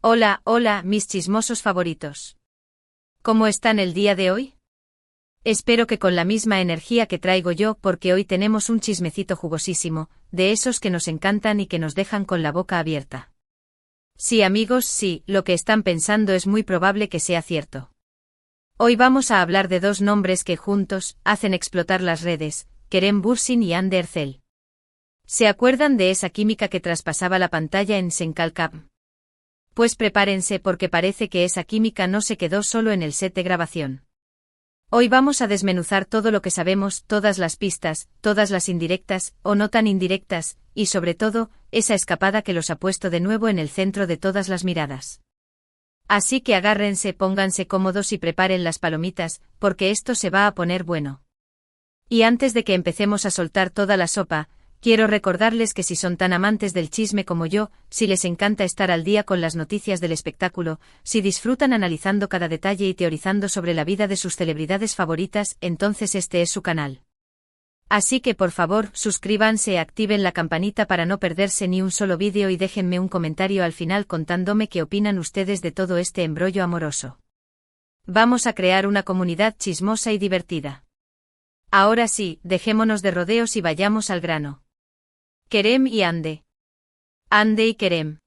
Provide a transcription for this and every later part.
Hola, hola, mis chismosos favoritos. ¿Cómo están el día de hoy? Espero que con la misma energía que traigo yo, porque hoy tenemos un chismecito jugosísimo, de esos que nos encantan y que nos dejan con la boca abierta. Sí, amigos, sí, lo que están pensando es muy probable que sea cierto. Hoy vamos a hablar de dos nombres que juntos hacen explotar las redes, Kerem Bürsin y Hande Erçel. ¿Se acuerdan de esa química que traspasaba la pantalla en Senkalkam? Pues prepárense porque parece que esa química no se quedó solo en el set de grabación. Hoy vamos a desmenuzar todo lo que sabemos, todas las pistas, todas las indirectas, o no tan indirectas, y sobre todo, esa escapada que los ha puesto de nuevo en el centro de todas las miradas. Así que agárrense, pónganse cómodos y preparen las palomitas, porque esto se va a poner bueno. Y antes de que empecemos a soltar toda la sopa, quiero recordarles que si son tan amantes del chisme como yo, si les encanta estar al día con las noticias del espectáculo, si disfrutan analizando cada detalle y teorizando sobre la vida de sus celebridades favoritas, entonces este es su canal. Así que por favor, suscríbanse y activen la campanita para no perderse ni un solo vídeo y déjenme un comentario al final contándome qué opinan ustedes de todo este embrollo amoroso. Vamos a crear una comunidad chismosa y divertida. Ahora sí, dejémonos de rodeos y vayamos al grano. Kerem y Hande. Hande y Kerem.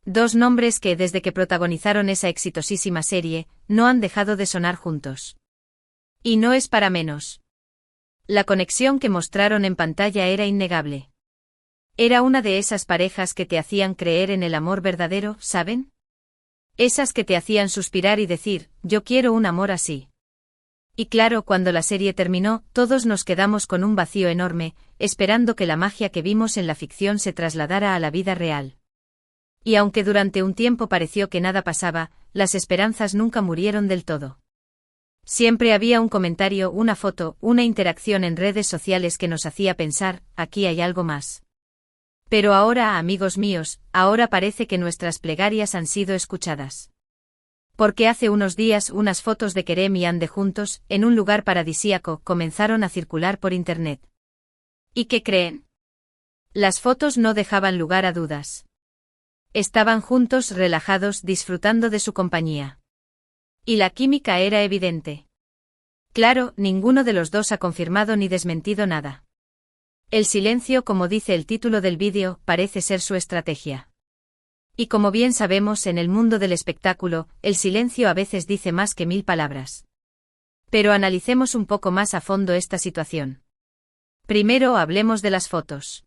Dos nombres que desde que protagonizaron esa exitosísima serie, no han dejado de sonar juntos. Y no es para menos. La conexión que mostraron en pantalla era innegable. Era una de esas parejas que te hacían creer en el amor verdadero, ¿saben? Esas que te hacían suspirar y decir, yo quiero un amor así. Y claro, cuando la serie terminó, todos nos quedamos con un vacío enorme, esperando que la magia que vimos en la ficción se trasladara a la vida real. Y aunque durante un tiempo pareció que nada pasaba, las esperanzas nunca murieron del todo. Siempre había un comentario, una foto, una interacción en redes sociales que nos hacía pensar, aquí hay algo más. Pero ahora, amigos míos, ahora parece que nuestras plegarias han sido escuchadas. Porque hace unos días unas fotos de Kerem y Hande juntos, en un lugar paradisíaco, comenzaron a circular por internet. ¿Y qué creen? Las fotos no dejaban lugar a dudas. Estaban juntos, relajados, disfrutando de su compañía. Y la química era evidente. Claro, ninguno de los dos ha confirmado ni desmentido nada. El silencio, como dice el título del vídeo, parece ser su estrategia. Y como bien sabemos en el mundo del espectáculo, el silencio a veces dice más que 1000 palabras. Pero analicemos un poco más a fondo esta situación. Primero hablemos de las fotos.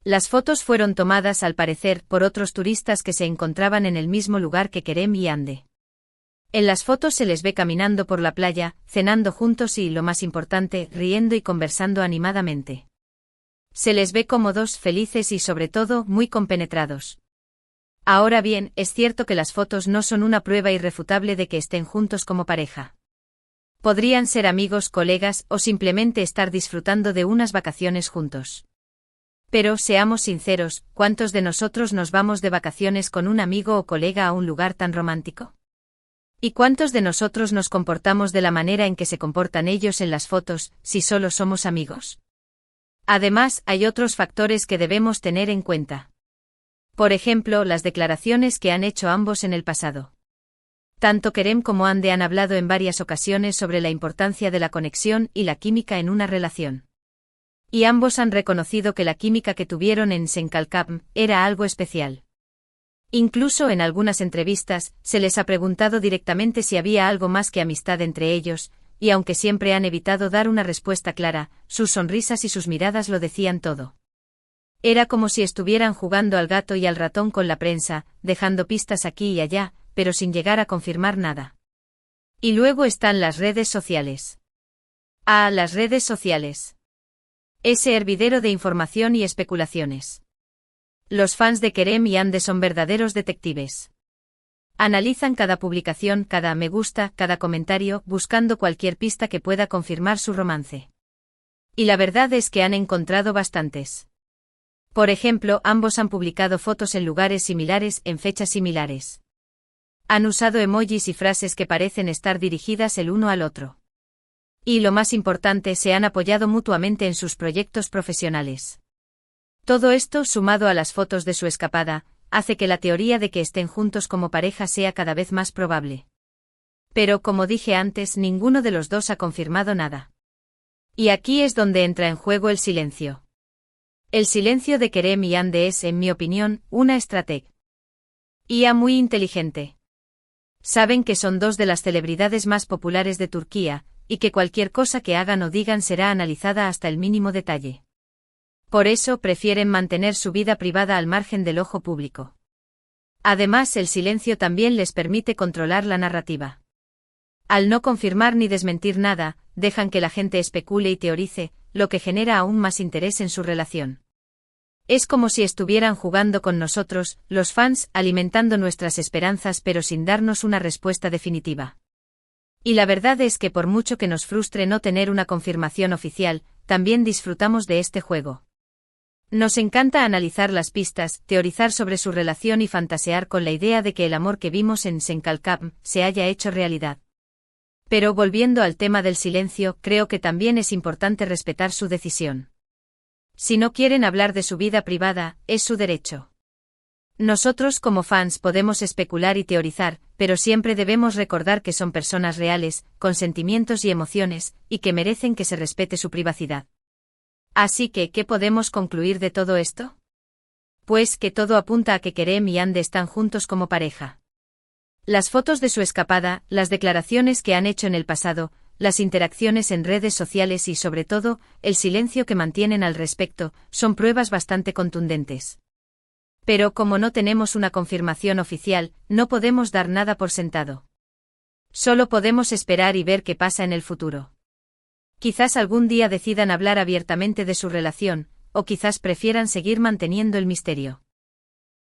Las fotos fueron tomadas al parecer por otros turistas que se encontraban en el mismo lugar que Kerem y Hande. En las fotos se les ve caminando por la playa, cenando juntos y, lo más importante, riendo y conversando animadamente. Se les ve cómodos, felices y sobre todo, muy compenetrados. Ahora bien, es cierto que las fotos no son una prueba irrefutable de que estén juntos como pareja. Podrían ser amigos, colegas o simplemente estar disfrutando de unas vacaciones juntos. Pero, seamos sinceros, ¿cuántos de nosotros nos vamos de vacaciones con un amigo o colega a un lugar tan romántico? ¿Y cuántos de nosotros nos comportamos de la manera en que se comportan ellos en las fotos, si solo somos amigos? Además, hay otros factores que debemos tener en cuenta. Por ejemplo, las declaraciones que han hecho ambos en el pasado. Tanto Kerem como Hande han hablado en varias ocasiones sobre la importancia de la conexión y la química en una relación. Y ambos han reconocido que la química que tuvieron en Senkalkam era algo especial. Incluso en algunas entrevistas, se les ha preguntado directamente si había algo más que amistad entre ellos, y aunque siempre han evitado dar una respuesta clara, sus sonrisas y sus miradas lo decían todo. Era como si estuvieran jugando al gato y al ratón con la prensa, dejando pistas aquí y allá, pero sin llegar a confirmar nada. Y luego están las redes sociales. Ah, las redes sociales. Ese hervidero de información y especulaciones. Los fans de Kerem y Hande son verdaderos detectives. Analizan cada publicación, cada me gusta, cada comentario, buscando cualquier pista que pueda confirmar su romance. Y la verdad es que han encontrado bastantes. Por ejemplo, ambos han publicado fotos en lugares similares, en fechas similares. Han usado emojis y frases que parecen estar dirigidas el uno al otro. Y lo más importante, se han apoyado mutuamente en sus proyectos profesionales. Todo esto, sumado a las fotos de su escapada, hace que la teoría de que estén juntos como pareja sea cada vez más probable. Pero como dije antes, ninguno de los dos ha confirmado nada. Y aquí es donde entra en juego el silencio. El silencio de Kerem y Hande es, en mi opinión, una estrategia muy inteligente. Saben que son dos de las celebridades más populares de Turquía, y que cualquier cosa que hagan o digan será analizada hasta el mínimo detalle. Por eso prefieren mantener su vida privada al margen del ojo público. Además, el silencio también les permite controlar la narrativa. Al no confirmar ni desmentir nada, dejan que la gente especule y teorice, lo que genera aún más interés en su relación. Es como si estuvieran jugando con nosotros, los fans, alimentando nuestras esperanzas pero sin darnos una respuesta definitiva. Y la verdad es que por mucho que nos frustre no tener una confirmación oficial, también disfrutamos de este juego. Nos encanta analizar las pistas, teorizar sobre su relación y fantasear con la idea de que el amor que vimos en Senkalkam se haya hecho realidad. Pero volviendo al tema del silencio, creo que también es importante respetar su decisión. Si no quieren hablar de su vida privada, es su derecho. Nosotros como fans podemos especular y teorizar, pero siempre debemos recordar que son personas reales, con sentimientos y emociones, y que merecen que se respete su privacidad. Así que, ¿qué podemos concluir de todo esto? Pues que todo apunta a que Kerem y Hande están juntos como pareja. Las fotos de su escapada, las declaraciones que han hecho en el pasado, las interacciones en redes sociales y sobre todo, el silencio que mantienen al respecto, son pruebas bastante contundentes. Pero como no tenemos una confirmación oficial, no podemos dar nada por sentado. Solo podemos esperar y ver qué pasa en el futuro. Quizás algún día decidan hablar abiertamente de su relación, o quizás prefieran seguir manteniendo el misterio.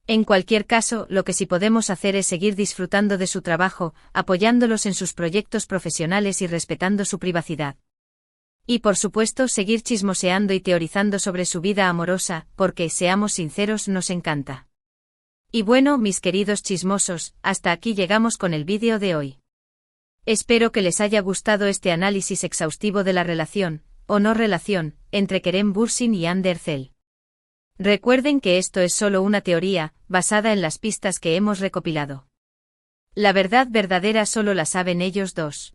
En cualquier caso, lo que sí podemos hacer es seguir disfrutando de su trabajo, apoyándolos en sus proyectos profesionales y respetando su privacidad. Y por supuesto seguir chismoseando y teorizando sobre su vida amorosa, porque, seamos sinceros, nos encanta. Y bueno, mis queridos chismosos, hasta aquí llegamos con el vídeo de hoy. Espero que les haya gustado este análisis exhaustivo de la relación, o no relación, entre Kerem Bürsin y Hande Erçel. Recuerden que esto es solo una teoría, basada en las pistas que hemos recopilado. La verdad verdadera solo la saben ellos dos.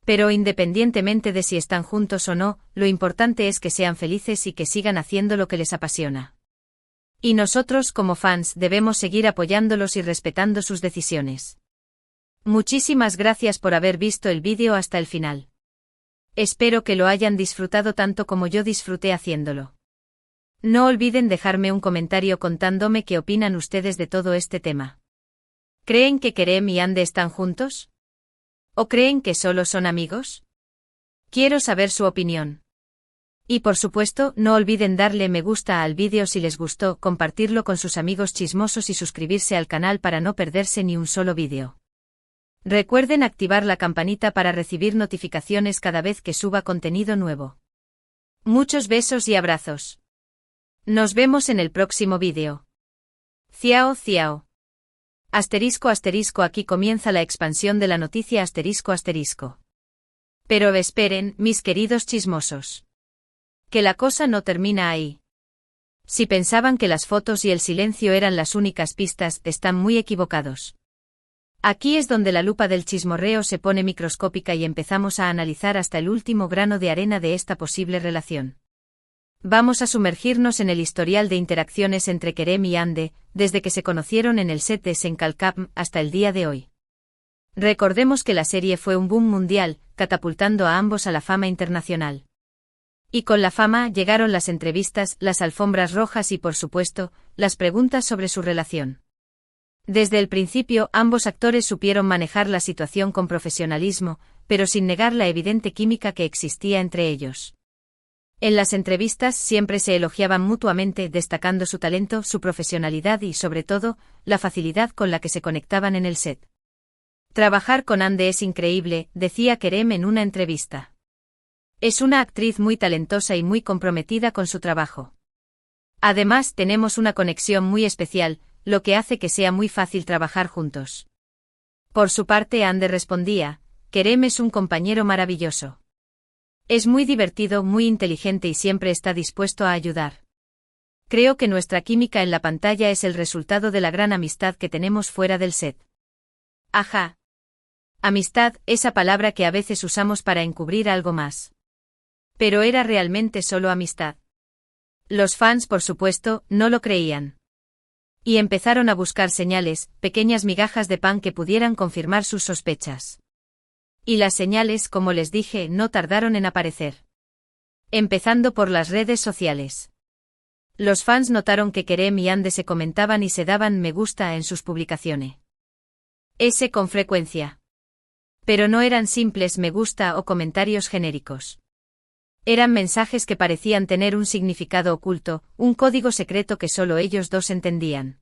Pero independientemente de si están juntos o no, lo importante es que sean felices y que sigan haciendo lo que les apasiona. Y nosotros como fans debemos seguir apoyándolos y respetando sus decisiones. Muchísimas gracias por haber visto el vídeo hasta el final. Espero que lo hayan disfrutado tanto como yo disfruté haciéndolo. No olviden dejarme un comentario contándome qué opinan ustedes de todo este tema. ¿Creen que Kerem y Hande están juntos? ¿O creen que solo son amigos? Quiero saber su opinión. Y por supuesto, no olviden darle me gusta al vídeo si les gustó, compartirlo con sus amigos chismosos y suscribirse al canal para no perderse ni un solo vídeo. Recuerden activar la campanita para recibir notificaciones cada vez que suba contenido nuevo. Muchos besos y abrazos. Nos vemos en el próximo vídeo. Ciao ciao. Asterisco asterisco, aquí comienza la expansión de la noticia asterisco asterisco. Pero esperen, mis queridos chismosos. Que la cosa no termina ahí. Si pensaban que las fotos y el silencio eran las únicas pistas, están muy equivocados. Aquí es donde la lupa del chismorreo se pone microscópica y empezamos a analizar hasta el último grano de arena de esta posible relación. Vamos a sumergirnos en el historial de interacciones entre Kerem y Hande, desde que se conocieron en el set de Senkalkam hasta el día de hoy. Recordemos que la serie fue un boom mundial, catapultando a ambos a la fama internacional. Y con la fama llegaron las entrevistas, las alfombras rojas y por supuesto, las preguntas sobre su relación. Desde el principio ambos actores supieron manejar la situación con profesionalismo, pero sin negar la evidente química que existía entre ellos. En las entrevistas siempre se elogiaban mutuamente, destacando su talento, su profesionalidad y, sobre todo, la facilidad con la que se conectaban en el set. Trabajar con Hande es increíble, decía Kerem en una entrevista. Es una actriz muy talentosa y muy comprometida con su trabajo. Además, tenemos una conexión muy especial, lo que hace que sea muy fácil trabajar juntos. Por su parte, Hande respondía: Kerem es un compañero maravilloso. Es muy divertido, muy inteligente y siempre está dispuesto a ayudar. Creo que nuestra química en la pantalla es el resultado de la gran amistad que tenemos fuera del set. Ajá. Amistad, esa palabra que a veces usamos para encubrir algo más. Pero era realmente solo amistad. Los fans, por supuesto, no lo creían. Y empezaron a buscar señales, pequeñas migajas de pan que pudieran confirmar sus sospechas. Y las señales, como les dije, no tardaron en aparecer. Empezando por las redes sociales. Los fans notaron que Kerem y Ande se comentaban y se daban me gusta en sus publicaciones. Ese con frecuencia. Pero no eran simples me gusta o comentarios genéricos. Eran mensajes que parecían tener un significado oculto, un código secreto que solo ellos dos entendían.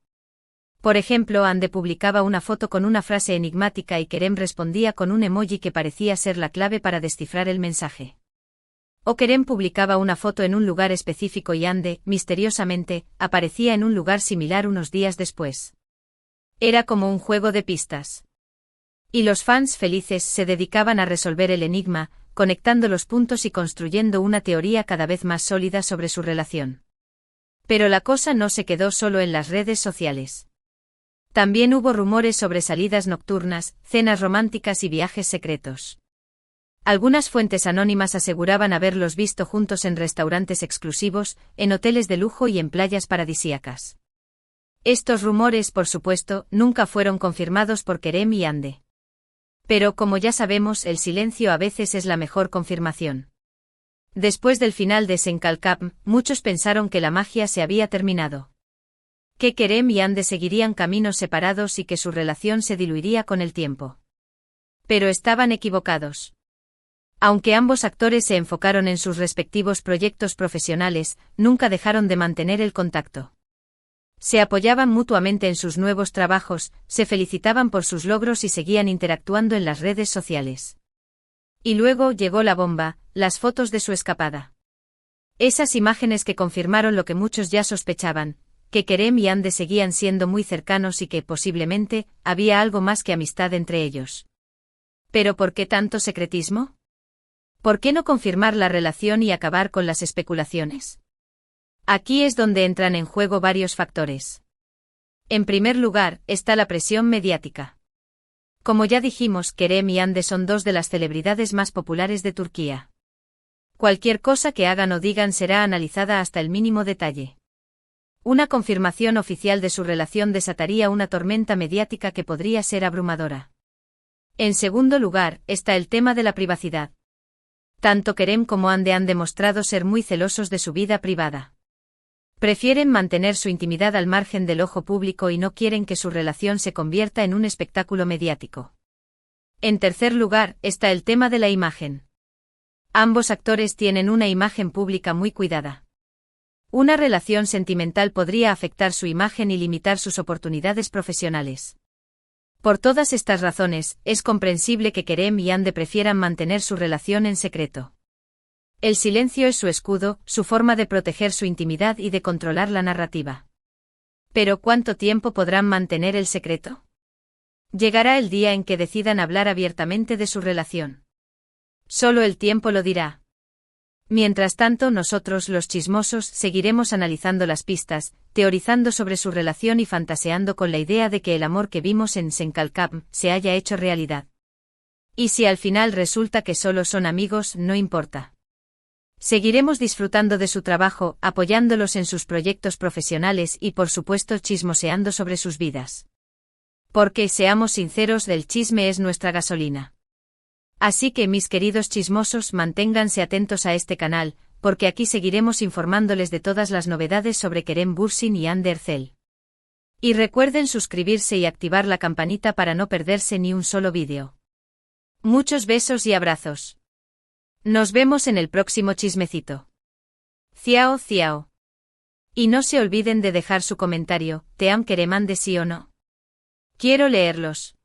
Por ejemplo, Ande publicaba una foto con una frase enigmática y Kerem respondía con un emoji que parecía ser la clave para descifrar el mensaje. O Kerem publicaba una foto en un lugar específico y Ande, misteriosamente, aparecía en un lugar similar unos días después. Era como un juego de pistas. Y los fans felices se dedicaban a resolver el enigma, conectando los puntos y construyendo una teoría cada vez más sólida sobre su relación. Pero la cosa no se quedó solo en las redes sociales. También hubo rumores sobre salidas nocturnas, cenas románticas y viajes secretos. Algunas fuentes anónimas aseguraban haberlos visto juntos en restaurantes exclusivos, en hoteles de lujo y en playas paradisíacas. Estos rumores, por supuesto, nunca fueron confirmados por Kerem y Ande. Pero como ya sabemos, el silencio a veces es la mejor confirmación. Después del final de Senkalkap, muchos pensaron que la magia se había terminado. Que Kerem y Ande seguirían caminos separados y que su relación se diluiría con el tiempo. Pero estaban equivocados. Aunque ambos actores se enfocaron en sus respectivos proyectos profesionales, nunca dejaron de mantener el contacto. Se apoyaban mutuamente en sus nuevos trabajos, se felicitaban por sus logros y seguían interactuando en las redes sociales. Y luego llegó la bomba, las fotos de su escapada. Esas imágenes que confirmaron lo que muchos ya sospechaban, que Kerem y Ande seguían siendo muy cercanos y que, posiblemente, había algo más que amistad entre ellos. ¿Pero por qué tanto secretismo? ¿Por qué no confirmar la relación y acabar con las especulaciones? Aquí es donde entran en juego varios factores. En primer lugar, está la presión mediática. Como ya dijimos, Kerem y Ande son dos de las celebridades más populares de Turquía. Cualquier cosa que hagan o digan será analizada hasta el mínimo detalle. Una confirmación oficial de su relación desataría una tormenta mediática que podría ser abrumadora. En segundo lugar, está el tema de la privacidad. Tanto Kerem como Ande han demostrado ser muy celosos de su vida privada. Prefieren mantener su intimidad al margen del ojo público y no quieren que su relación se convierta en un espectáculo mediático. En tercer lugar, está el tema de la imagen. Ambos actores tienen una imagen pública muy cuidada. Una relación sentimental podría afectar su imagen y limitar sus oportunidades profesionales. Por todas estas razones, es comprensible que Kerem y Ande prefieran mantener su relación en secreto. El silencio es su escudo, su forma de proteger su intimidad y de controlar la narrativa. ¿Pero cuánto tiempo podrán mantener el secreto? Llegará el día en que decidan hablar abiertamente de su relación. Solo el tiempo lo dirá. Mientras tanto, nosotros, los chismosos, seguiremos analizando las pistas, teorizando sobre su relación y fantaseando con la idea de que el amor que vimos en Senkalkap se haya hecho realidad. Y si al final resulta que solo son amigos, no importa. Seguiremos disfrutando de su trabajo, apoyándolos en sus proyectos profesionales y, por supuesto, chismoseando sobre sus vidas. Porque, seamos sinceros, el chisme es nuestra gasolina. Así que, mis queridos chismosos, manténganse atentos a este canal, porque aquí seguiremos informándoles de todas las novedades sobre Kerem Bürsin y Hande Erçel. Y recuerden suscribirse y activar la campanita para no perderse ni un solo vídeo. Muchos besos y abrazos. Nos vemos en el próximo chismecito. Ciao, ciao. Y no se olviden de dejar su comentario, ¿te am Kerem Hande sí o no? Quiero leerlos.